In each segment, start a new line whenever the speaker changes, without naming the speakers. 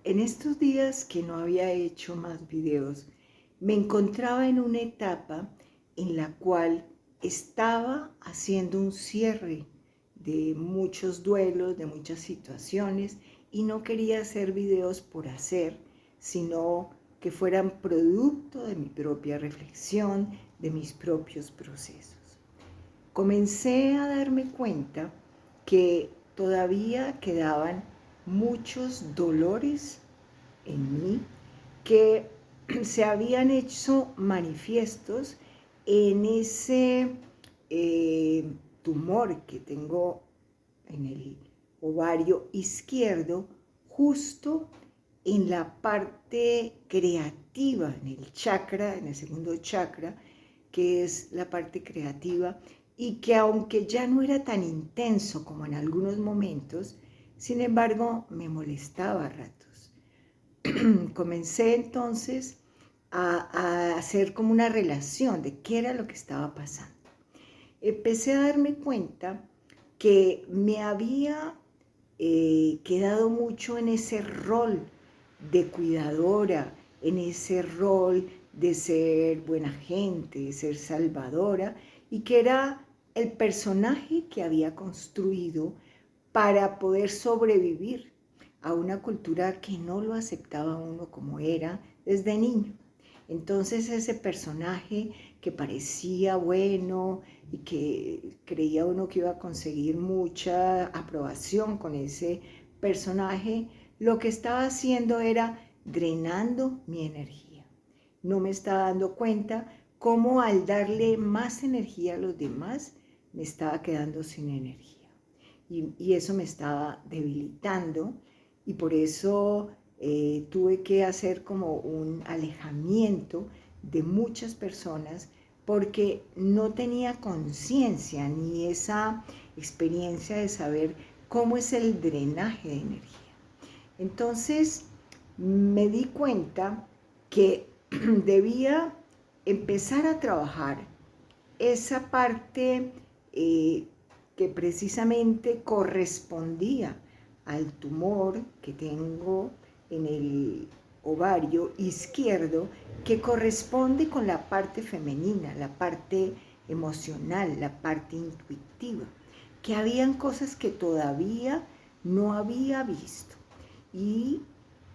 En estos días que no había hecho más videos, me encontraba en una etapa en la cual estaba haciendo un cierre de muchos duelos, de muchas situaciones, y no quería hacer videos por hacer, sino que fueran producto de mi propia reflexión, de mis propios procesos. Comencé a darme cuenta que todavía quedaban muchos dolores en mí que se habían hecho manifiestos en ese tumor que tengo en el ovario izquierdo, justo en la parte creativa, en el chakra, en el segundo chakra, que es la parte creativa, y que aunque ya no era tan intenso como en algunos momentos, sin embargo me molestaba a ratos. Comencé entonces a hacer como una relación de qué era lo que estaba pasando. Empecé a darme cuenta que me había quedado mucho en ese rol de cuidadora, en ese rol de ser buena gente, de ser salvadora, y que era el personaje que había construido para poder sobrevivir a una cultura que no lo aceptaba a uno como era desde niño. Entonces ese personaje que parecía bueno y que creía uno que iba a conseguir mucha aprobación con ese personaje, lo que estaba haciendo era drenando mi energía. No me estaba dando cuenta cómo al darle más energía a los demás, me estaba quedando sin energía. Y eso me estaba debilitando, y por eso tuve que hacer como un alejamiento de muchas personas porque no tenía conciencia ni esa experiencia de saber cómo es el drenaje de energía. Entonces me di cuenta que debía empezar a trabajar esa parte que precisamente correspondía al tumor que tengo en el ovario izquierdo, que corresponde con la parte femenina, la parte emocional, la parte intuitiva, que habían cosas que todavía no había visto. Y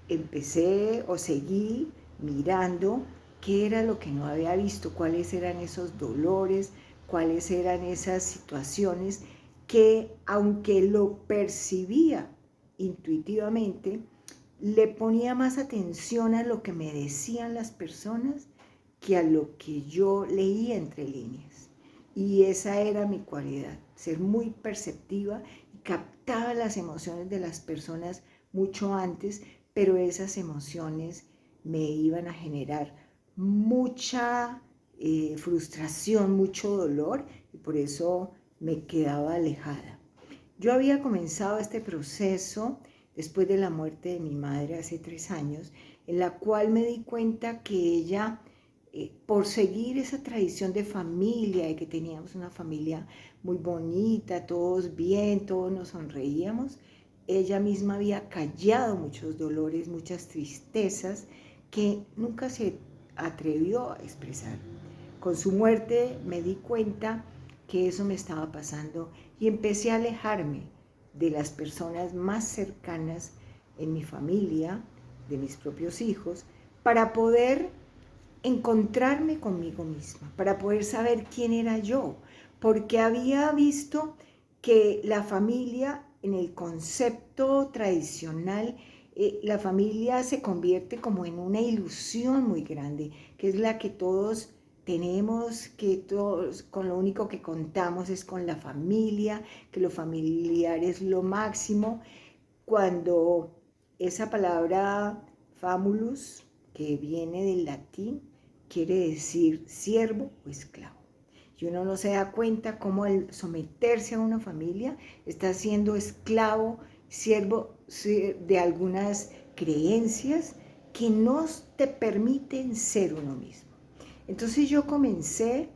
empecé o seguí mirando qué era lo que no había visto, cuáles eran esos dolores, cuáles eran esas situaciones que, aunque lo percibía intuitivamente, le ponía más atención a lo que me decían las personas que a lo que yo leía entre líneas. Y esa era mi cualidad, ser muy perceptiva y captaba las emociones de las personas mucho antes, pero esas emociones me iban a generar mucha frustración, mucho dolor, y por eso me quedaba alejada. Yo había comenzado este proceso después de la muerte de mi madre hace 3 años, en la cual me di cuenta que ella, por seguir esa tradición de familia, y que teníamos una familia muy bonita, todos bien, todos nos sonreíamos, ella misma había callado muchos dolores, muchas tristezas que nunca se atrevió a expresar. Con su muerte me di cuenta que eso me estaba pasando y empecé a alejarme de las personas más cercanas en mi familia, de mis propios hijos, para poder encontrarme conmigo misma, para poder saber quién era yo, porque había visto que la familia, en el concepto tradicional, la familia se convierte como en una ilusión muy grande, que es la que todos tenemos, que todos, con lo único que contamos es con la familia, que lo familiar es lo máximo, cuando esa palabra famulus, que viene del latín, quiere decir siervo o esclavo. Y uno no se da cuenta cómo al someterse a una familia está siendo esclavo, siervo de algunas creencias que no te permiten ser uno mismo. Entonces yo comencé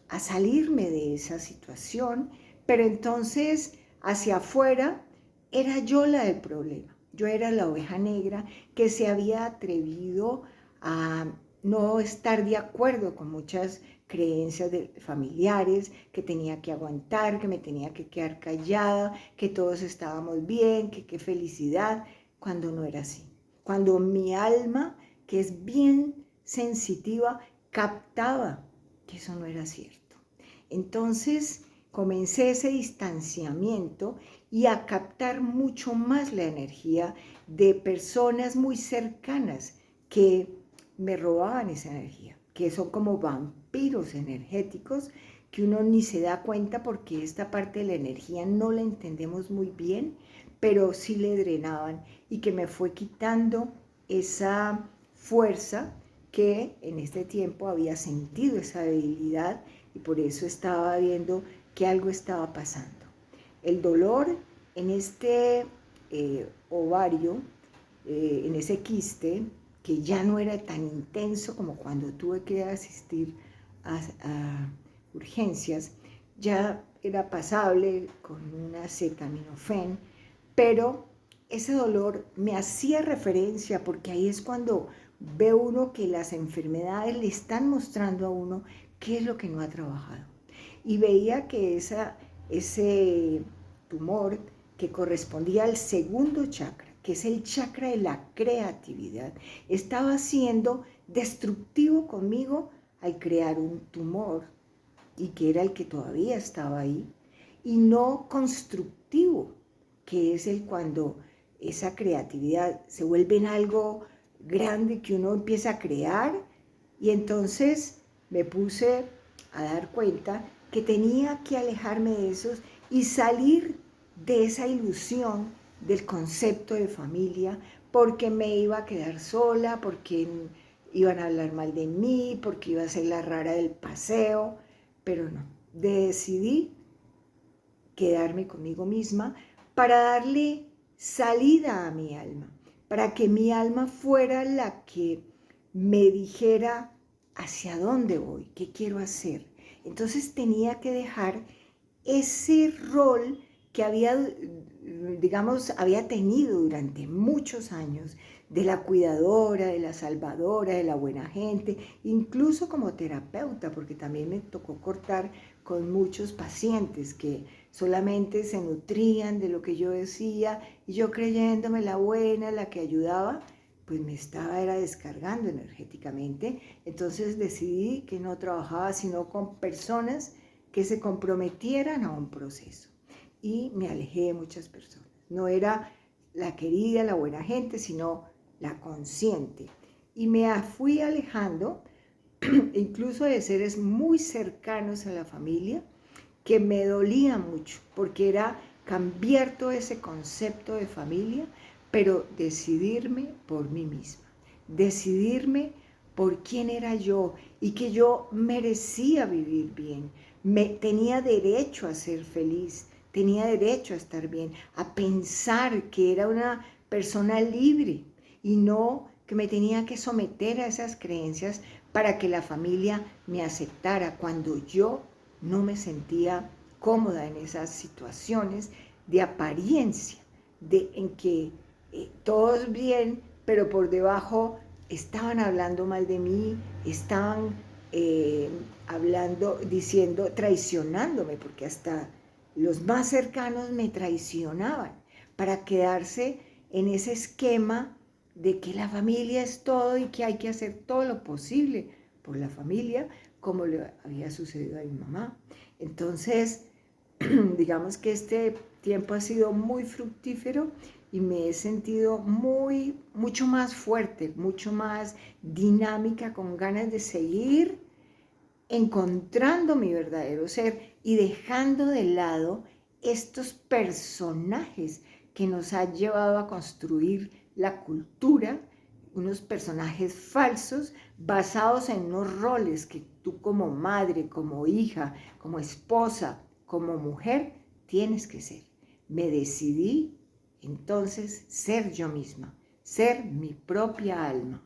a salirme de esa situación, pero entonces hacia afuera era yo la del problema. Yo era la oveja negra que se había atrevido a no estar de acuerdo con muchas creencias de familiares, que tenía que aguantar, que me tenía que quedar callada, que todos estábamos bien, que qué felicidad, cuando no era así. Cuando mi alma, que es bien sensitiva, captaba que eso no era cierto. Entonces comencé ese distanciamiento y a captar mucho más la energía de personas muy cercanas que me robaban esa energía, que son como vampiros energéticos que uno ni se da cuenta porque esta parte de la energía no la entendemos muy bien, pero sí le drenaban y que me fue quitando esa fuerza que en este tiempo había sentido esa debilidad y por eso estaba viendo que algo estaba pasando. El dolor en este ovario, en ese quiste, que ya no era tan intenso como cuando tuve que asistir a urgencias, ya era pasable con una acetaminofén, pero ese dolor me hacía referencia, porque ahí es cuando ve uno que las enfermedades le están mostrando a uno qué es lo que no ha trabajado. Y veía que ese tumor que correspondía al segundo chakra, que es el chakra de la creatividad, estaba siendo destructivo conmigo al crear un tumor, y que era el que todavía estaba ahí, y no constructivo, que es el cuando esa creatividad se vuelve en algo grande que uno empieza a crear. Y entonces me puse a dar cuenta que tenía que alejarme de esos y salir de esa ilusión del concepto de familia, porque me iba a quedar sola, porque iban a hablar mal de mí, porque iba a ser la rara del paseo, pero no, decidí quedarme conmigo misma para darle salida a mi alma, para que mi alma fuera la que me dijera hacia dónde voy, qué quiero hacer. Entonces tenía que dejar ese rol que había tenido durante muchos años de la cuidadora, de la salvadora, de la buena gente, incluso como terapeuta, porque también me tocó cortar con muchos pacientes que solamente se nutrían de lo que yo decía y yo creyéndome la buena, la que ayudaba, pues me era descargando energéticamente. Entonces decidí que no trabajaba sino con personas que se comprometieran a un proceso y me alejé de muchas personas. No era la querida, la buena gente, sino la consciente. Y me fui alejando incluso de seres muy cercanos a la familia, que me dolía mucho, porque era cambiar todo ese concepto de familia, pero decidirme por mí misma, decidirme por quién era yo y que yo merecía vivir bien, tenía derecho a ser feliz, tenía derecho a estar bien, a pensar que era una persona libre y no que me tenía que someter a esas creencias para que la familia me aceptara cuando yo no me sentía cómoda en esas situaciones de apariencia, en que todos bien, pero por debajo estaban hablando mal de mí, estaban diciendo, traicionándome, porque hasta los más cercanos me traicionaban para quedarse en ese esquema de que la familia es todo y que hay que hacer todo lo posible por la familia, como le había sucedido a mi mamá. Entonces, digamos que este tiempo ha sido muy fructífero y me he sentido mucho más fuerte, mucho más dinámica, con ganas de seguir encontrando mi verdadero ser y dejando de lado estos personajes que nos han llevado a construir la cultura, unos personajes falsos basados en unos roles que tú como madre, como hija, como esposa, como mujer, tienes que ser. Me decidí entonces ser yo misma, ser mi propia alma.